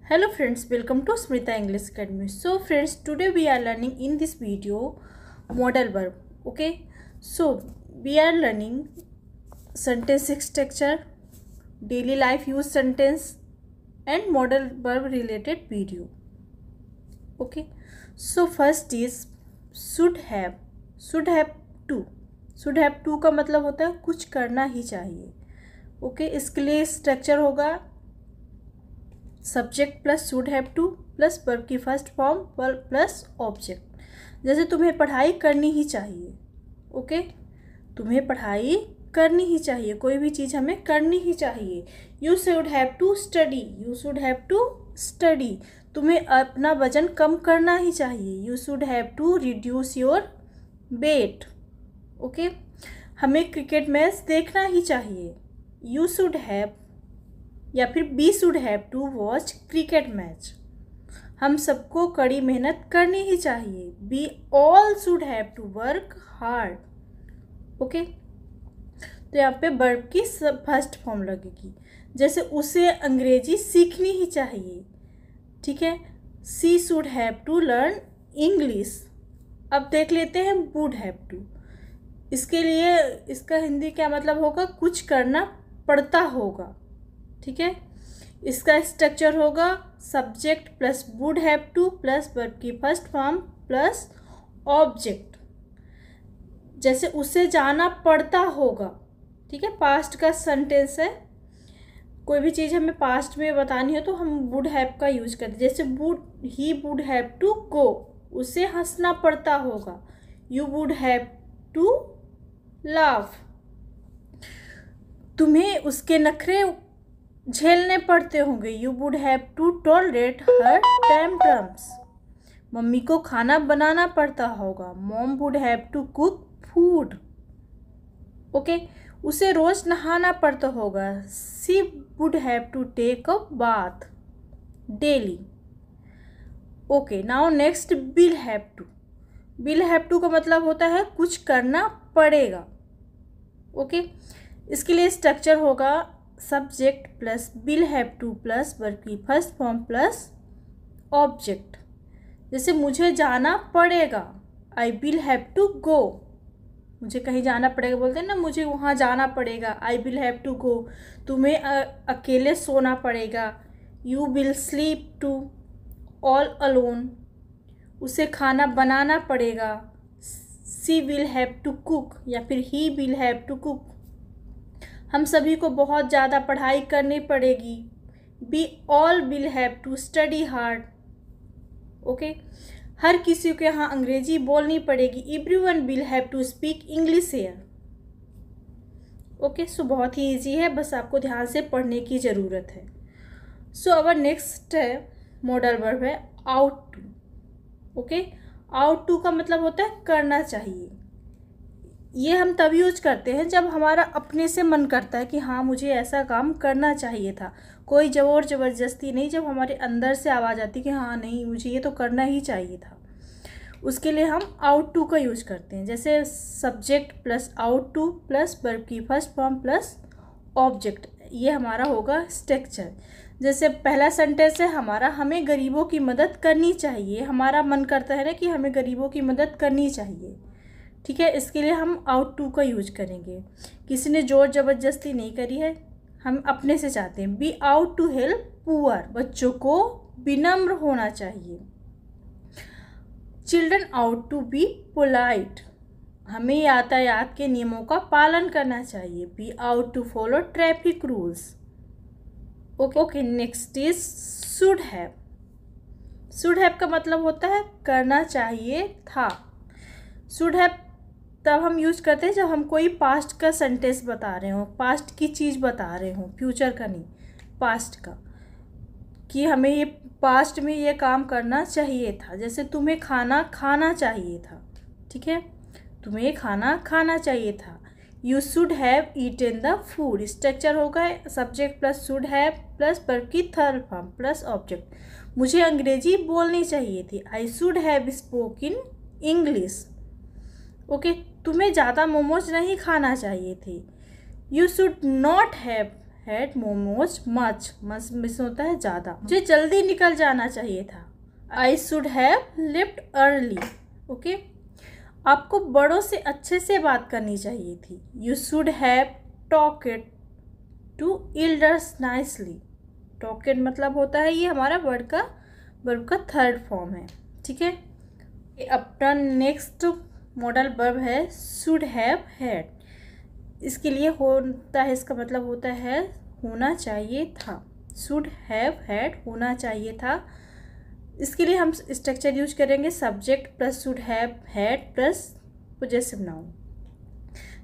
Hello friends, welcome to Smrita English Academy. So friends, today we are learning in this video modal verb. Okay, so we are learning sentence structure, daily life use sentence and modal verb related video. Okay, so first is should have to. should have to का मतलब होता है कुछ करना ही चाहिए. Okay, इसके लिए स्ट्रक्चर होगा subject plus should have to plus verb की फर्स्ट फॉर्म प्लस ऑब्जेक्ट. जैसे तुम्हें पढ़ाई करनी ही चाहिए. ओके, तुम्हें पढ़ाई करनी ही चाहिए, कोई भी चीज़ हमें करनी ही चाहिए. You should have to study, you should have to study. तुम्हें अपना वजन कम करना ही चाहिए. You should have to reduce your weight. Okay, हमें क्रिकेट मैच देखना ही चाहिए. यू शुड हैव या फिर we should have to watch cricket match. हम सबको कड़ी मेहनत करनी ही चाहिए. We all should have to work hard. Okay, तो यहाँ पे वर्ब की फर्स्ट फॉर्म लगेगी. जैसे उसे अंग्रेजी सीखनी ही चाहिए. ठीक है, she should have to learn English. अब देख लेते हैं वुड हैव टू. इसके लिए इसका हिंदी क्या मतलब होगा, कुछ करना पड़ता होगा. ठीक है, इसका स्ट्रक्चर होगा subject plus would have to plus verb की फर्स्ट फॉर्म प्लस ऑब्जेक्ट. जैसे उसे जाना पड़ता होगा. ठीक है, पास्ट का सेंटेंस है. कोई भी चीज़ हमें पास्ट में बतानी हो तो हम वुड हैव का यूज करते हैं. जैसे he would have to go, उसे हंसना पड़ता होगा. You would have to laugh, तुम्हें उसके नखरे झेलने पड़ते होंगे. You would have to tolerate her tantrums. Mummy को खाना बनाना पड़ता होगा. Mom would have to cook food. Okay, उसे रोज नहाना पड़ता होगा. She would have to take a bath daily. Okay, now next will have to. Will have to का मतलब होता है कुछ करना पड़ेगा. ओके, इसके लिए स्ट्रक्चर होगा subject plus will have to plus verb की फर्स्ट फॉर्म प्लस ऑब्जेक्ट. जैसे मुझे जाना पड़ेगा, I will have to go. मुझे कहीं जाना पड़ेगा बोलते हैं ना, मुझे वहाँ जाना पड़ेगा. I will have to go. तुम्हें अकेले सोना पड़ेगा. You will sleep to all alone. उसे खाना बनाना पड़ेगा. She will have to cook या फिर he will have to cook. हम सभी को बहुत ज़्यादा पढ़ाई करनी पड़ेगी. We all will have to study hard. Okay, हर किसी को यहाँ अंग्रेजी बोलनी पड़ेगी. Everyone will have to speak English here. Okay, so बहुत ही इजी है, बस आपको ध्यान से पढ़ने की ज़रूरत है. सो अवर नेक्स्ट है मॉडल वर्ब है ought to. Okay, ought to का मतलब होता है करना चाहिए. ये हम तब यूज करते हैं जब हमारा अपने से मन करता है कि हाँ मुझे ऐसा काम करना चाहिए था. कोई ज़बरदस्ती नहीं, जब हमारे अंदर से आवाज़ आती कि हाँ नहीं मुझे ये तो करना ही चाहिए था, उसके लिए हम आउट टू का यूज करते हैं. जैसे subject plus out to plus verb की फर्स्ट फॉर्म प्लस ऑब्जेक्ट. ये हमारा होगा स्ट्रक्चर. जैसे पहला सेंटेंस है हमारा, हमें गरीबों की मदद करनी चाहिए. हमारा मन करता है ना कि हमें गरीबों की मदद करनी चाहिए. ठीक है, इसके लिए हम आउट टू का यूज करेंगे. किसी ने जोर ज़बरदस्ती नहीं करी है, हम अपने से चाहते हैं. We ought to help poor. बच्चों को विनम्र होना चाहिए. Children ought to be polite. हमें यातायात के नियमों का पालन करना चाहिए. We ought to follow traffic rules. Okay, next is should have. Should have का मतलब होता है करना चाहिए था. शुड हैव तब हम यूज करते हैं जब हम कोई पास्ट का सेंटेंस बता रहे हो, पास्ट की चीज़ बता रहे हो, फ्यूचर का नहीं, पास्ट का, कि हमें ये पास्ट में ये काम करना चाहिए था. जैसे तुम्हें खाना खाना चाहिए था. ठीक है, तुम्हें खाना खाना चाहिए था. You should have eaten the food. Structure होगा subject plus should have plus verb की थर्ड फॉर्म प्लस ऑब्जेक्ट. मुझे अंग्रेजी बोलनी चाहिए थी. I should have spoken English. Okay, तुम्हें ज़्यादा मोमोज नहीं खाना चाहिए थे. You should not have had momos much, much miss होता है ज़्यादा। मुझे जल्दी निकल जाना चाहिए था। I should have left early. Okay, आपको बड़ों से अच्छे से बात करनी चाहिए थी। You should have talked to elders nicely. Talked मतलब होता है, ये हमारा वर्ब का थर्ड फॉर्म है। ठीक है, अपना नेक्स्ट मॉडल वर्ब है शुड हैव हैड। इसके लिए होता है, इसका मतलब होता है होना चाहिए था। शुड हैव हैड होना चाहिए था। इसके लिए हम स्ट्रक्चर यूज करेंगे subject plus should have had plus possessive noun.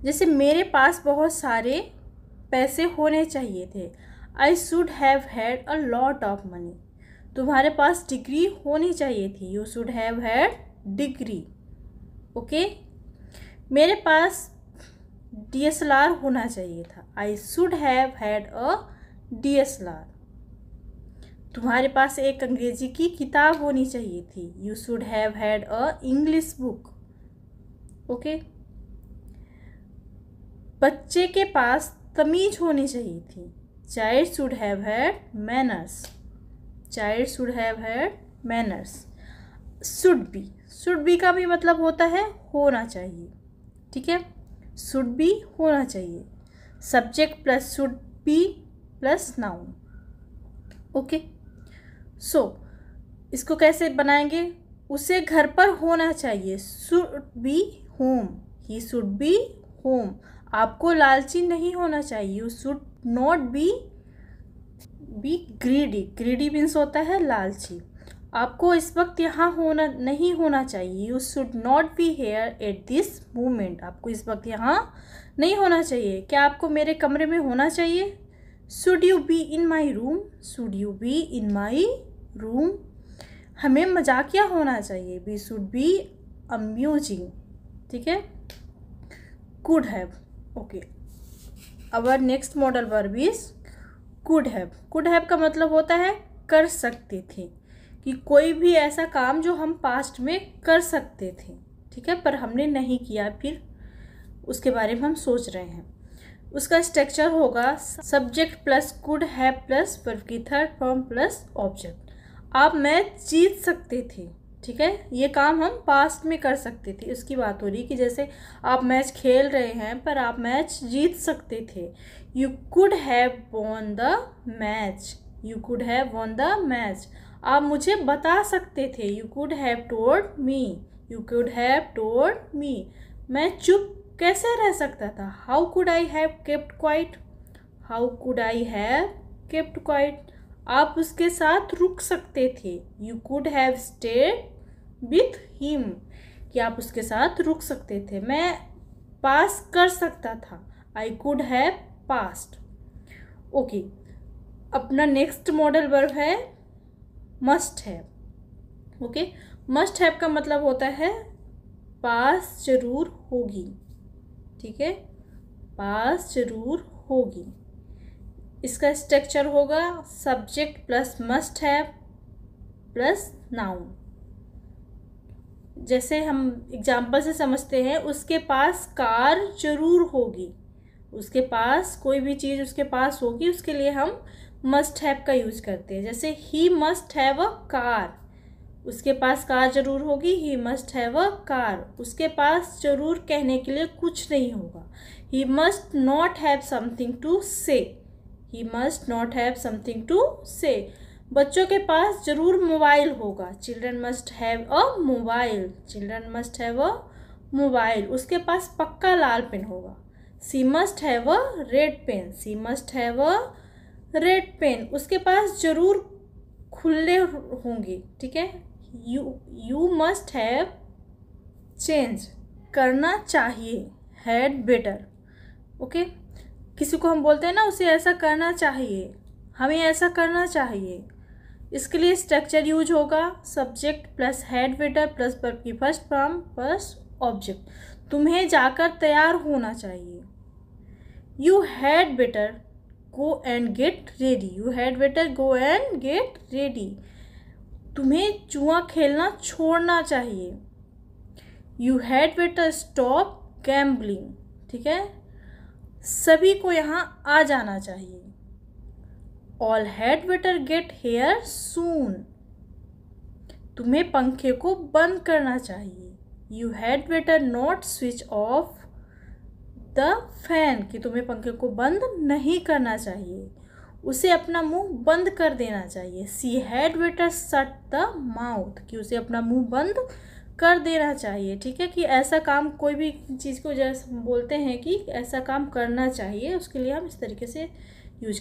जैसे मेरे पास बहुत सारे पैसे होने चाहिए थे। आई should have had a lot of money. तुम्हारे पास डिग्री होनी चाहिए थी। You should have had degree. Okay, मेरे पास DSLR होना चाहिए था। I should have had a DSLR। तुम्हारे पास एक अंग्रेजी की किताब होनी चाहिए थी। You should have had a English book. Okay, बच्चे के पास तमीज होनी चाहिए थी। Child should have had manners. Child should have had manners. Should be का भी मतलब होता है होना चाहिए। ठीक है, शुड बी होना चाहिए। Subject plus should be plus noun. Okay, so इसको कैसे बनाएंगे? उसे घर पर होना चाहिए। Should be home. He should be home. आपको लालची नहीं होना चाहिए। You should not be greedy. Greedy means होता है लालची। आपको इस वक्त यहाँ नहीं होना चाहिए। You should not be here at this moment. आपको इस वक्त यहाँ नहीं होना चाहिए। क्या आपको मेरे कमरे में होना चाहिए? Should you be in my room. Should you be in my room. हमें मजाकिया होना चाहिए। We should be amusing. ठीक है, could have. Okay, our next modal verb is could have. Could have का मतलब होता है कर सकते थे, कि कोई भी ऐसा काम जो हम पास्ट में कर सकते थे, ठीक है, पर हमने नहीं किया, फिर उसके बारे में हम सोच रहे हैं। उसका स्ट्रक्चर होगा subject plus could have plus verb की थर्ड फॉर्म प्लस ऑब्जेक्ट। आप मैच जीत सकते थे, ठीक है, ये काम हम पास्ट में कर सकते थे। उसकी बात हो रही कि जैसे आप मैच खेल रहे हैं पर आप मैच जीत सकते थे। You could have won the match. You could have won the match. आप मुझे बता सकते थे। You could have told me. You could have told me. मैं चुप कैसे रह सकता था? How could I have kept quite. How could I have kept quite. आप उसके साथ रुक सकते थे। You could have stayed with him. कि आप उसके साथ रुक सकते थे। मैं पास कर सकता था। I could have passed. Okay, अपना नेक्स्ट मॉडल वर्ब है must have. Okay, must have का मतलब होता है पास जरूर होगी, ठीक है, पास जरूर होगी। इसका स्ट्रक्चर होगा subject plus must have plus noun. जैसे हम एग्जाम्पल से समझते हैं, उसके पास कार जरूर होगी। उसके पास कोई भी चीज़ उसके पास होगी, उसके लिए हम मस्ट हैव का यूज करते हैं। जैसे he must have a car. उसके पास कार जरूर होगी। He must have a car. उसके पास जरूर कहने के लिए कुछ नहीं होगा। He must not have something to say. He must not have something to say. बच्चों के पास जरूर मोबाइल होगा। Children must have a mobile. Children must have a mobile. उसके पास पक्का लाल पेन होगा। She must have a red pen. C must have a red pen. उसके पास जरूर खुले होंगे, ठीक है। You must have change. करना चाहिए। Had better. ओके, किसी को हम बोलते हैं ना उसे ऐसा करना चाहिए, हमें ऐसा करना चाहिए। इसके लिए स्ट्रक्चर यूज होगा subject plus had better plus verb की फर्स्ट फॉर्म प्लस ऑब्जेक्ट। तुम्हें जाकर तैयार होना चाहिए। You had better go and get ready. You had better go and get ready. तुम्हें जुआ खेलना छोड़ना चाहिए। You had better stop gambling, ठीक है। सभी को यहाँ आ जाना चाहिए। All had better get here soon. तुम्हें पंखे को बंद करना चाहिए। You had better not switch off the fan, कि तुम्हें पंखे को बंद नहीं करना चाहिए, उसे अपना मुंह बंद कर देना चाहिए। She had better shut the mouth, कि उसे अपना मुंह बंद कर देना चाहिए। ठीक है, कि ऐसा काम, कोई भी चीज़ को जैसे बोलते हैं कि ऐसा काम करना चाहिए, उसके लिए हम इस तरीके से यूज